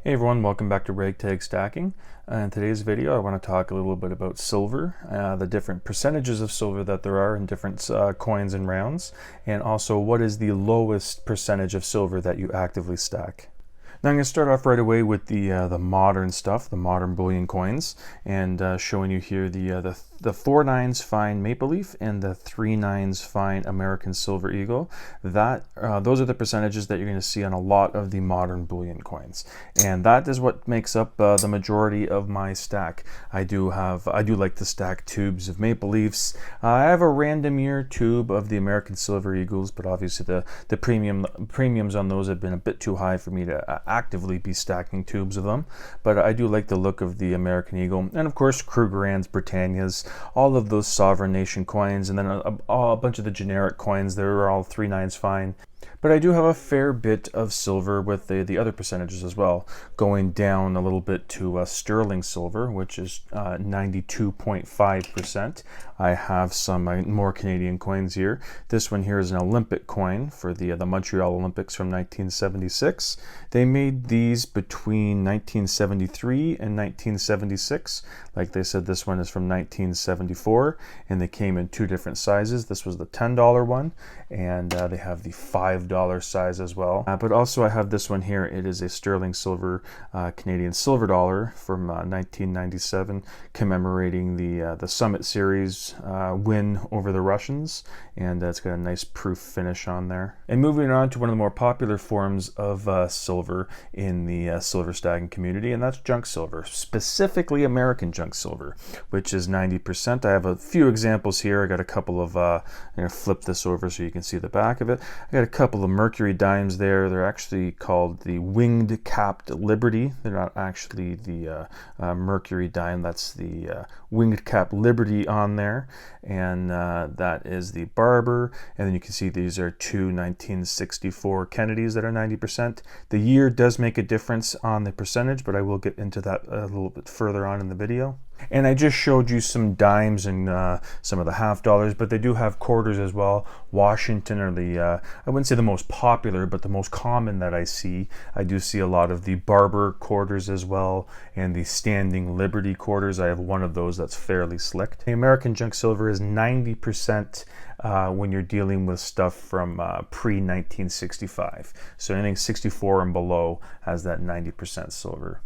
Hey everyone, welcome back to Ragtag Stacking. In today's video I want to talk a little bit about silver, the different percentages of silver that there are in different coins and rounds, and also what is the lowest percentage of silver that you actively stack. Now I'm going to start off right away with the modern stuff, the modern bullion coins, and showing you here the 4 nines fine maple leaf and the 3 nines fine American silver eagle. Those are the percentages that you're going to see on a lot of the modern bullion coins, and that is what makes up the majority of my stack. I do like to stack tubes of maple leafs. I have a random year tube of the American silver eagles, but obviously the premiums on those have been a bit too high for me to actively be stacking tubes of them. But I do like the look of the American eagle, and of course Krugerrands, Britannias, all of those sovereign nation coins, and then a bunch of the generic coins. They're all 3 nines fine. But I do have a fair bit of silver with the other percentages as well, going down a little bit to sterling silver, which is 92.5%. I have some more Canadian coins here. This one here is an Olympic coin for the Montreal Olympics from 1976. They made these between 1973 and 1976. Like they said, this one is from 1974, and they came in 2 different sizes. This was the $10 one, and they have the $5 size as well. But also I have this one here. It is a sterling silver Canadian silver dollar from 1997, commemorating the Summit Series win over the Russians, and it's got a nice proof finish on there. And moving on to one of the more popular forms of silver in the silver stacking community, and that's junk silver, specifically American junk silver, which is 90%. I have a few examples here. I got a couple of I'm going to flip this over so you can see the back of it. I got a couple of Mercury Dimes there. They're actually called the winged capped Liberty. They're not actually the Mercury Dime. That's the winged capped Liberty on there, and that is the Barber. And then you can see these are 2 1964 Kennedys that are 90%. The year does make a difference on the percentage, but I will get into that a little bit further on in the video. And I just showed you some dimes and some of the $50, but they do have quarters as well. Washington are I wouldn't say the most popular, but the most common that I see. I do see a lot of the Barber quarters as well, and the Standing Liberty quarters. I have one of those that's fairly slick. The American junk silver is 90% when you're dealing with stuff from pre-1965. So anything 64 and below has that 90% silver.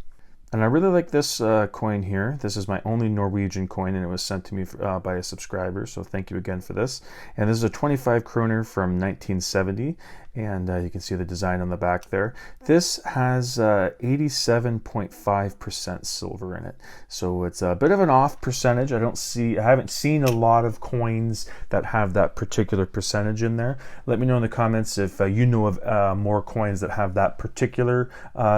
And I really like this coin here. This is my only Norwegian coin, and it was sent to me by a subscriber, so thank you again for this. And this is a 25 Kroner from 1970, and you can see the design on the back there. This has 87.5% silver in it, so it's a bit of an off percentage. I haven't seen a lot of coins that have that particular percentage in there. Let me know in the comments if you know of more coins that have that particular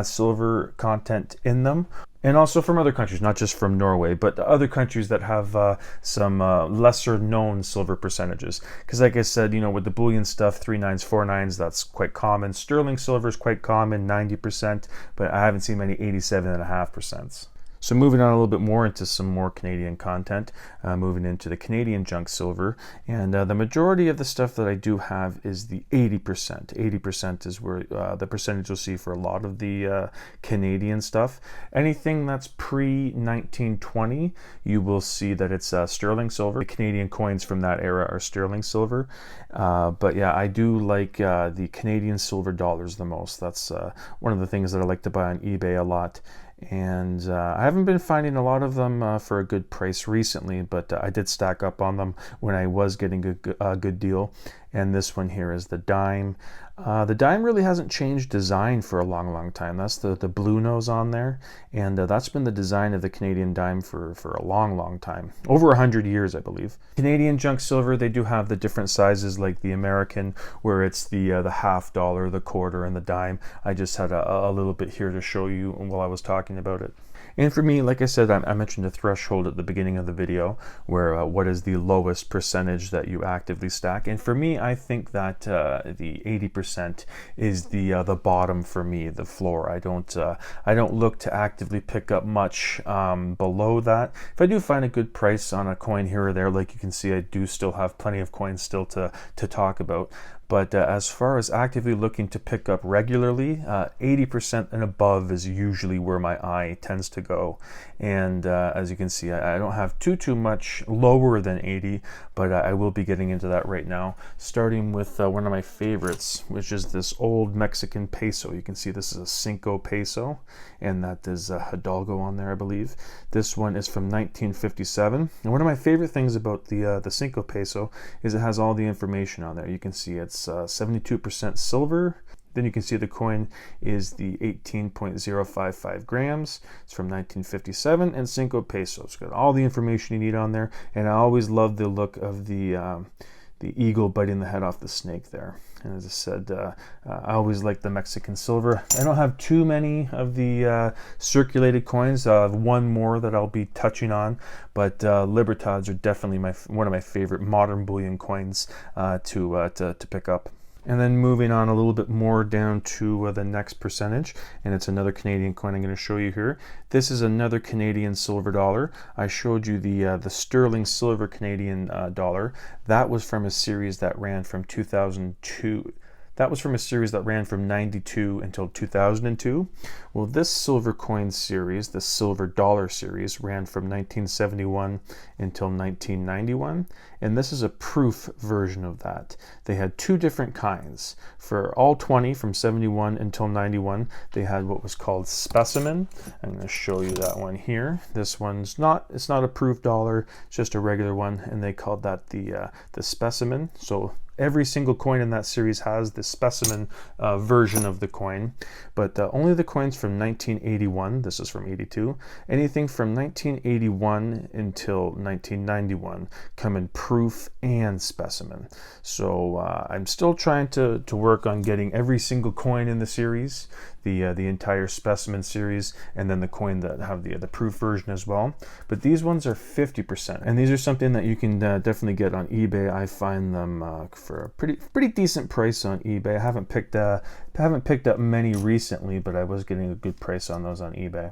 silver content in them. And also from other countries, not just from Norway, but other countries that have some lesser known silver percentages. Because like I said, you know, with the bullion stuff, 3 nines, 4 nines, that's quite common. Sterling silver is quite common, 90%, but I haven't seen many 87.5%. So moving on a little bit more into some more Canadian content, moving into the Canadian junk silver, and the majority of the stuff that I do have is the 80%. 80% is where the percentage you'll see for a lot of the Canadian stuff. Anything that's pre-1920, you will see that it's sterling silver. The Canadian coins from that era are sterling silver, but yeah, I do like the Canadian silver dollars the most. That's one of the things that I like to buy on eBay a lot. And I haven't been finding a lot of them for a good price recently, but I did stack up on them when I was getting a good deal. And this one here is the dime. The dime really hasn't changed design for a long time. That's the blue nose on there, and that's been the design of the Canadian dime for a long time, over 100 years, I believe. Canadian junk silver, they do have the different sizes like the American, where it's the $50, the quarter, and the dime. I just had a little bit here to show you while I was talking about it. And for me, like I said, I mentioned a threshold at the beginning of the video, where what is the lowest percentage that you actively stack. And for me, I think that the 80% is the bottom for me, the floor. I don't look to actively pick up much below that. If I do find a good price on a coin here or there, like you can see, I do still have plenty of coins still to talk about. But as far as actively looking to pick up regularly, 80% and above is usually where my eye tends to go. And as you can see, I don't have too much lower than 80, but I will be getting into that right now, starting with one of my favorites, which is this old Mexican peso. You can see this is a Cinco Peso, and that is Hidalgo on there, I believe. This one is from 1957, and one of my favorite things about the Cinco Peso is it has all the information on there. You can see it's 72% silver. Then you can see the coin is the 18.055 grams. It's from 1957 and Cinco Peso. It's got all the information you need on there, and I always love the look of the eagle biting the head off the snake there. And as I said, I always like the Mexican silver. I don't have too many of the circulated coins. I have one more that I'll be touching on, but Libertads are definitely one of my favorite modern bullion coins to pick up. And then moving on a little bit more down to the next percentage, and it's another Canadian coin I'm going to show you here. This is another Canadian silver dollar. I showed you the sterling silver Canadian dollar. That was from a series that ran from 2002. That was from a series that ran from 92 until 2002. Well, this silver coin series, the silver dollar series, ran from 1971 until 1991. And this is a proof version of that. They had two different kinds. For all 20 from 71 until 91, they had what was called specimen. I'm going to show you that one here. This one's it's not a proof dollar, it's just a regular one, and they called that the specimen. So every single coin in that series has the specimen version of the coin, but only the coins from 1981, this is from 82, anything from 1981 until 1991 come in proof and specimen. So I'm still trying to work on getting every single coin in the series, the entire specimen series, and then the coin that have the proof version as well. But these ones are 50%, and these are something that you can definitely get on eBay. I find them for a pretty decent price on eBay. I haven't picked up many recently, but I was getting a good price on those on eBay.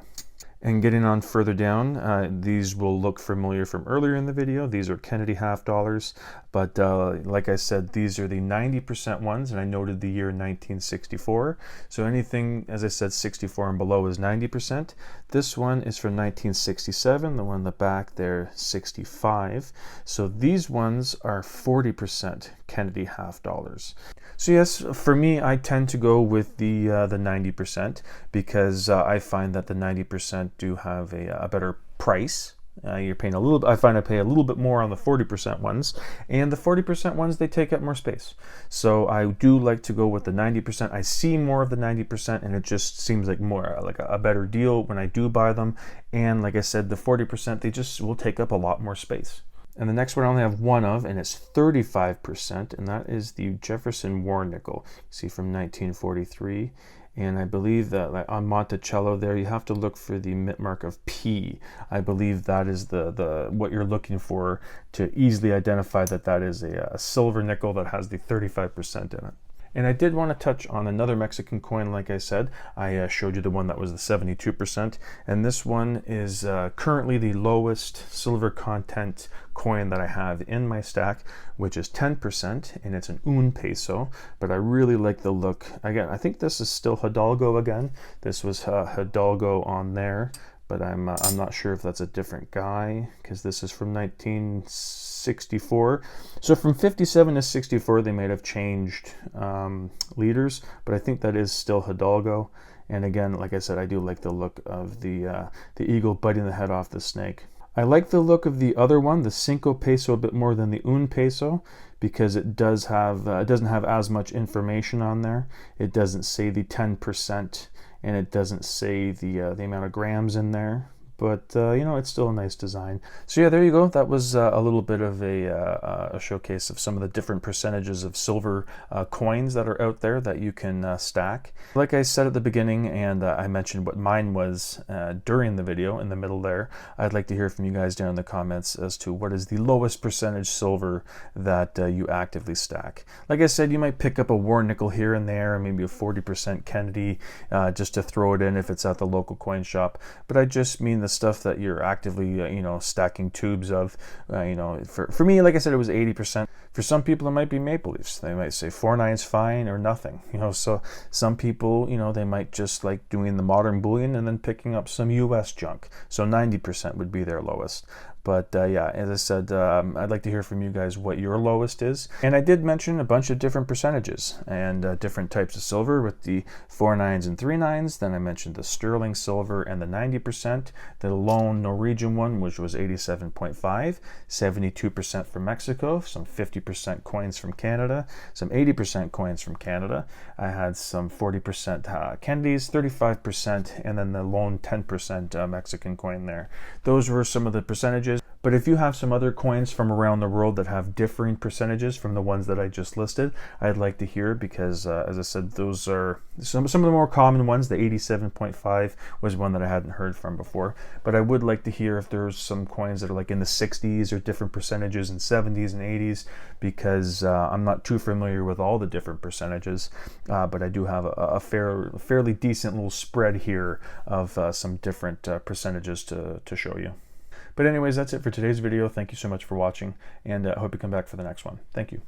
And getting on further down, these will look familiar from earlier in the video. These are Kennedy half dollars, but like I said, these are the 90% ones, and I noted the year 1964. So anything, as I said, 64 and below is 90%. This one is from 1967, the one in the back there, 65. So these ones are 40% Kennedy half dollars. So yes, for me, I tend to go with the 90% because I find that the 90% do have a better price. You're paying a little. I find I pay a little bit more on the 40% ones, and the 40% ones, they take up more space. So I do like to go with the 90%. I see more of the 90%, and it just seems like more like a better deal when I do buy them. And like I said, the 40%, they just will take up a lot more space. And the next one I only have one of, and it's 35%, and that is the Jefferson War nickel. You see, from 1943. And I believe that like on Monticello there, you have to look for the mint mark of P. I believe that is the what you're looking for to easily identify that is a silver nickel that has the 35% in it. And I did want to touch on another Mexican coin, like I said. I showed you the one that was the 72%, and this one is currently the lowest silver content coin that I have in my stack, which is 10%, and it's an un peso, but I really like the look. Again, I think this is still Hidalgo again. This was Hidalgo on there, but I'm not sure if that's a different guy, because this is from 1964. So from 57 to 64, they might have changed leaders, but I think that is still Hidalgo. And again, like I said, I do like the look of the eagle biting the head off the snake. I like the look of the other one, the Cinco Peso, a bit more than the un peso, because it doesn't have as much information on there. It doesn't say the 10%, and it doesn't say the amount of grams in there. But you know, it's still a nice design. So yeah, there you go. That was a little bit of a showcase of some of the different percentages of silver coins that are out there that you can stack. Like I said at the beginning, and I mentioned what mine was during the video in the middle there, I'd like to hear from you guys down in the comments as to what is the lowest percentage silver that you actively stack. Like I said, you might pick up a war nickel here and there, maybe a 40% Kennedy, just to throw it in if it's at the local coin shop. But I just mean the the stuff that you're actively, you know, stacking tubes of, you know, for me, like I said, it was 80%. For some people, it might be maple leafs. They might say 4.9's fine or nothing, you know. So some people, you know, they might just like doing the modern bullion and then picking up some US junk. So 90% would be their lowest. But yeah, as I said, I'd like to hear from you guys what your lowest is. And I did mention a bunch of different percentages and different types of silver with the 4.9s and 3.9s. Then I mentioned the sterling silver and the 90%, the lone Norwegian one, which was 87.5, 72% from Mexico, some 50% coins from Canada, some 80% coins from Canada. I had some 40% Kennedys, 35%, and then the lone 10% Mexican coin there. Those were some of the percentages. But if you have some other coins from around the world that have differing percentages from the ones that I just listed, I'd like to hear, because as I said, those are some of the more common ones. The 87.5 was one that I hadn't heard from before. But I would like to hear if there's some coins that are like in the 60s or different percentages in 70s and 80s, because I'm not too familiar with all the different percentages. But I do have a fairly decent little spread here of some different percentages to show you. But anyways, that's it for today's video. Thank you so much for watching, and I hope you come back for the next one. Thank you.